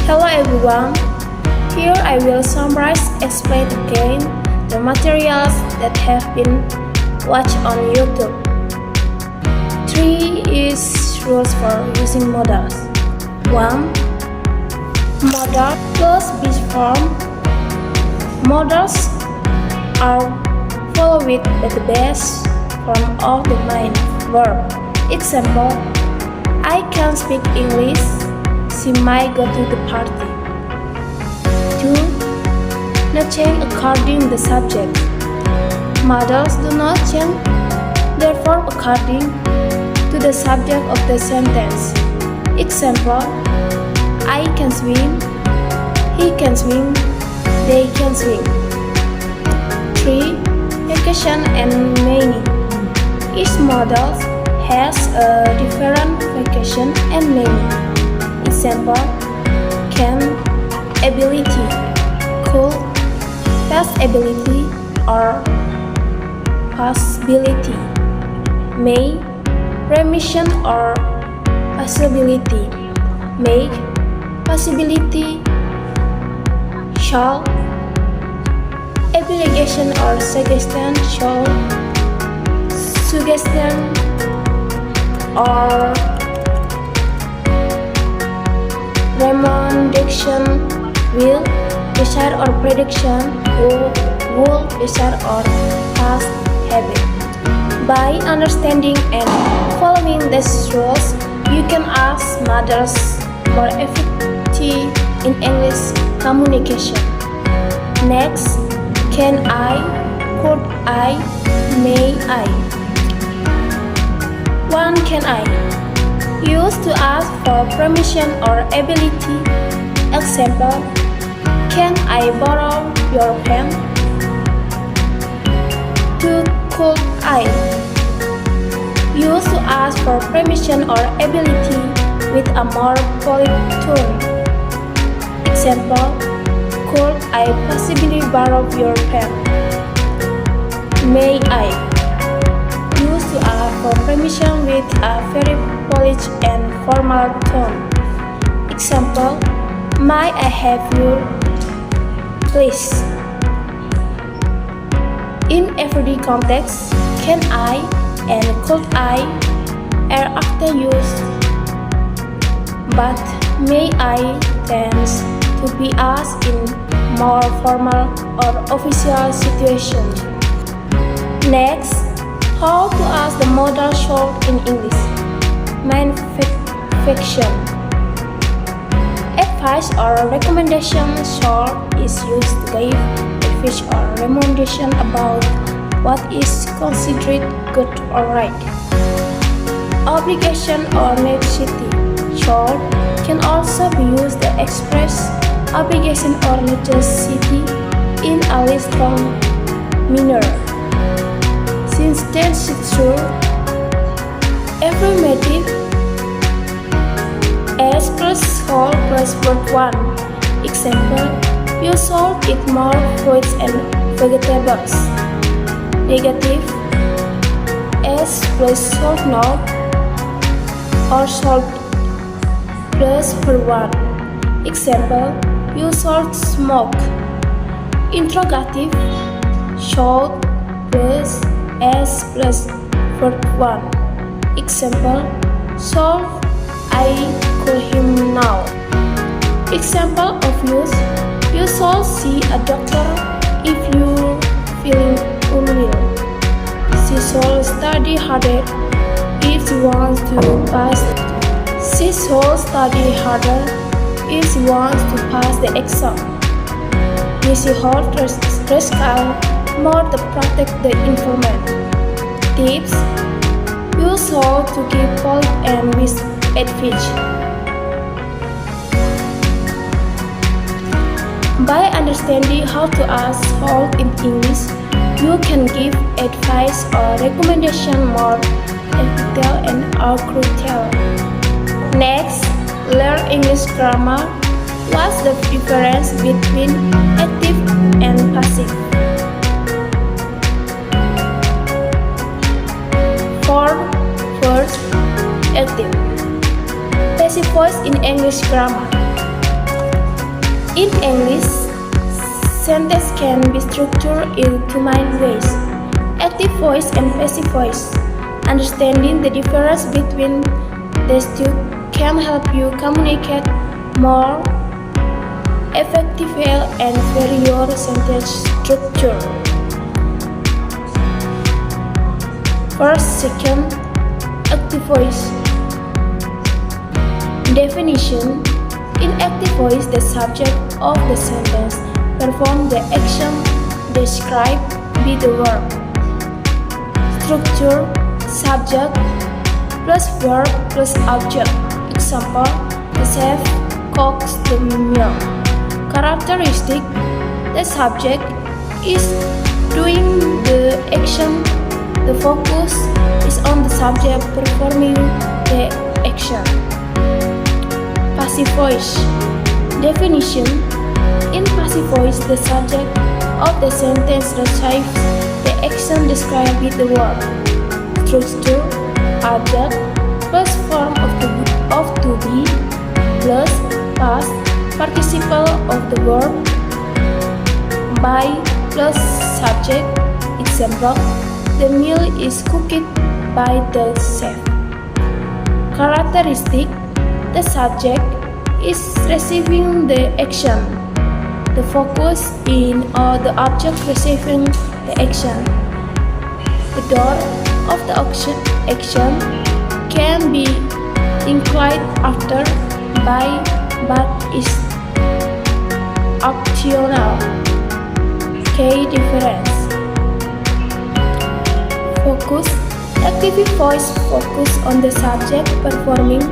Hello everyone. Here I will explain again the materials that have been watched on YouTube. 3 is rules for using modals. 1. Modal plus beach form. Modals are followed by the base form of the main verb. Example: I can speak English. She might go to the party. 2. Not change according to the subject. Modals do not change their form according to the subject of the sentence. Example: I can swim. He can swim. They can swim. 3. Vacation and meaning. Each modal has a different vacation and meaning. Example: can, ability, could, past ability or possibility, may, remission or possibility, make, possibility, shall, obligation or suggestion, shall, suggestion or recommendation, will, desire or prediction, would, desire or past habit. By understanding and following these rules, you can ask modals more effective in English communication. Next, can I, could I, may I. 1. Can I? Used to ask for permission or ability. Example: can I borrow your pen? 2. Could I? Used to ask for permission or ability with a more polite tone. Example: could I possibly borrow your pen? May I? Used to ask for permission with a very polite and formal tone. Example: might I have your please? In everyday context, can I and could I are often used, but may I tends to be asked in more formal or official situations. Next, how to ask the modal short in English. Main fiction. Advice or recommendation short is used to give advice or recommendation about what is considered good or right. Obligation or necessity short can also be used to express obligation or necessity in a less strong manner. Since tense is true, affirmative as plus whole plus verb 1. Example: you should eat more fruits and vegetables. Negative as plus should not or should plus verb 1. Example: you should smoke. Interrogative should plus as plus verb 1. Example: should I call him now? Example of use: you should see a doctor if you're feeling unwell. She should study harder if she wants to pass. She should study harder if she wants to pass the exam. She should risk out more to protect the informant. Tips: use all to give polite and with advantage. By understanding how to ask help in English, you can give advice or recommendation more detailed and accurate. Next, learn English grammar. What's the difference between active and passive? First, active. Passive voice in English grammar. In English, sentence can be structured in two main ways: active voice and passive voice. Understanding the difference between these two can help you communicate more effectively and vary your sentence structure. First, second, active voice. Definition: in active voice, the subject of the sentence performs the action described by the verb. Structure: subject plus verb plus object. Example: the chef cooks the meal. Characteristic: the subject is doing the action. The focus is on the subject performing the action. Passive voice. Definition: in passive voice, the subject of the sentence receives the action described with the verb. Structure: object plus form of to be plus past participle of the verb by plus subject. Example: the meal is cooked by the chef. Characteristic: the subject is receiving the action. The focus in on the object receiving the action. The door of the action can be implied after by but is optional. Key difference. Focus. Active voice focus on the subject performing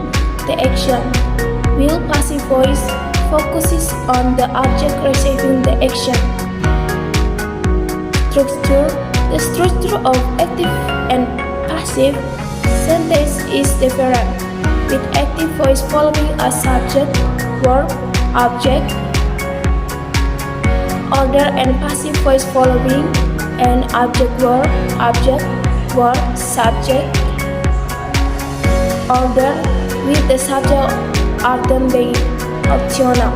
the action, while passive voice focuses on the object receiving the action. Structure. The structure of active and passive sentence is different, with active voice following a subject, verb, object, order, and passive voice following an object, verb, subject, order, with the subject often being optional.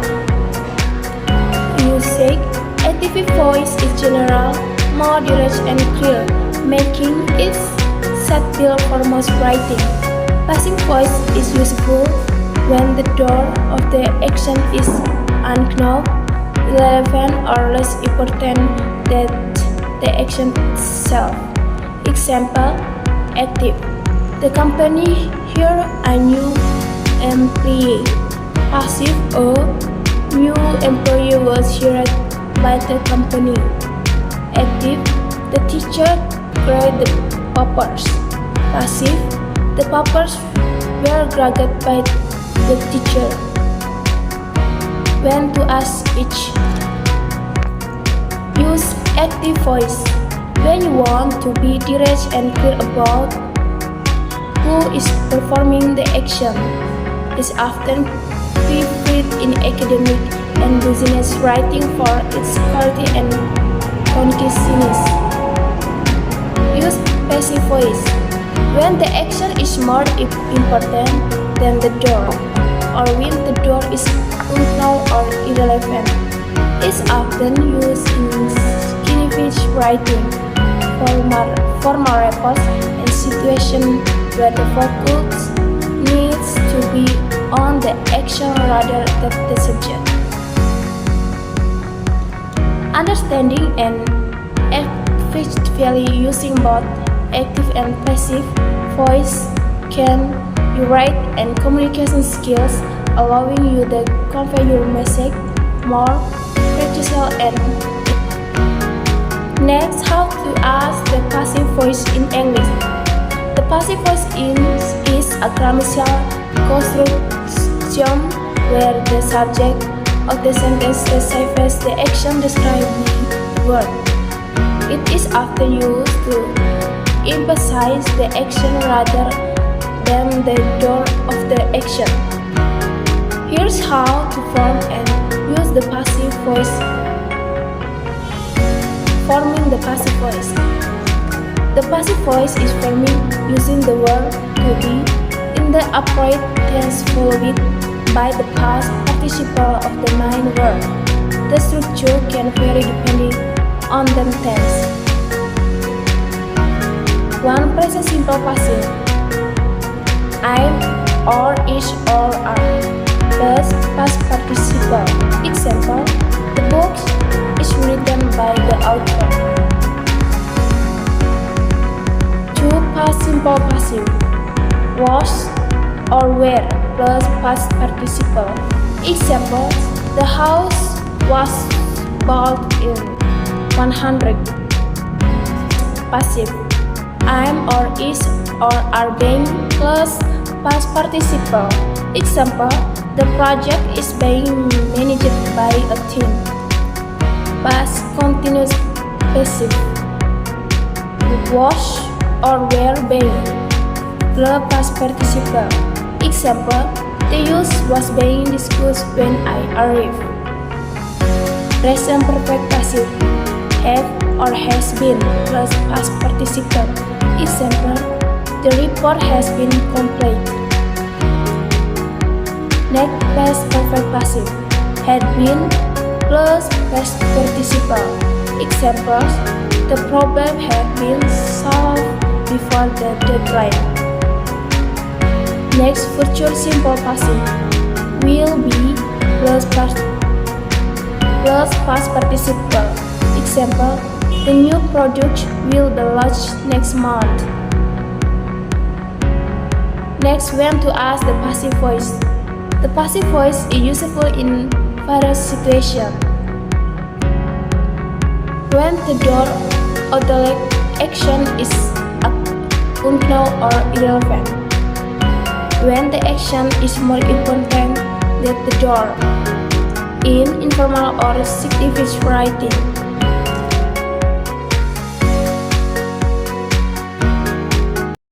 Usage. Active voice is general, more direct and clear, making it suitable for most writing. Passive voice is useful when the door of the action is unknown, irrelevant, or less important than the action itself. Example: active. The company hired a new employee. Passive: a new employee was hired by the company. Active: the teacher graded the papers. Passive: the papers were graded by the teacher. When to ask each. Use active voice when you want to be direct and clear about who is performing the action. Is often preferred in academic and business writing for its clarity and conciseness. Use passive voice when the action is more important than the door, or when the door is unknown or irrelevant. It's often used in skillfish writing, formal reports, and situations where the focus needs to be on the action rather than the subject. Understanding and effectively using both active and passive voice can be writing and communication skills, allowing you to convey your message more precisely and next, how to ask the passive voice in English. The passive voice is a grammatical construction where the subject of the sentence receives the action described by the word. It is often used to emphasize the action rather than the door of the action. Here's how to form and use the passive voice. Forming the passive voice. The passive voice is forming using the verb to be in the upright tense followed by the past participle of the main verb. The structure can vary depending on the tense. 1. Present simple passive. I'm, or, is, or, are. Plus past participle. Example, the book is written by the author. 2. Past simple passive. Was or were plus past participle. Example, the house was built in 100. Passive. I'm or is or are being plus past participle. Example, the project is being managed by a team. Past continuous passive. Was or were being plus past participle. Example, the use was being discussed when I arrived. Present perfect passive. Have or has been plus past participle. Example, the report has been complete. Next, past perfect passive. Had been plus past participle. Examples, the problem had been solved before the deadline. Next, future simple passive. Will be plus past participle. Example, the new product will be launched next month. Next, when to ask the passive voice. The passive voice is useful in various situations. When the door or the action is unknown or irrelevant. When the action is more important than the door. In informal or significant writing.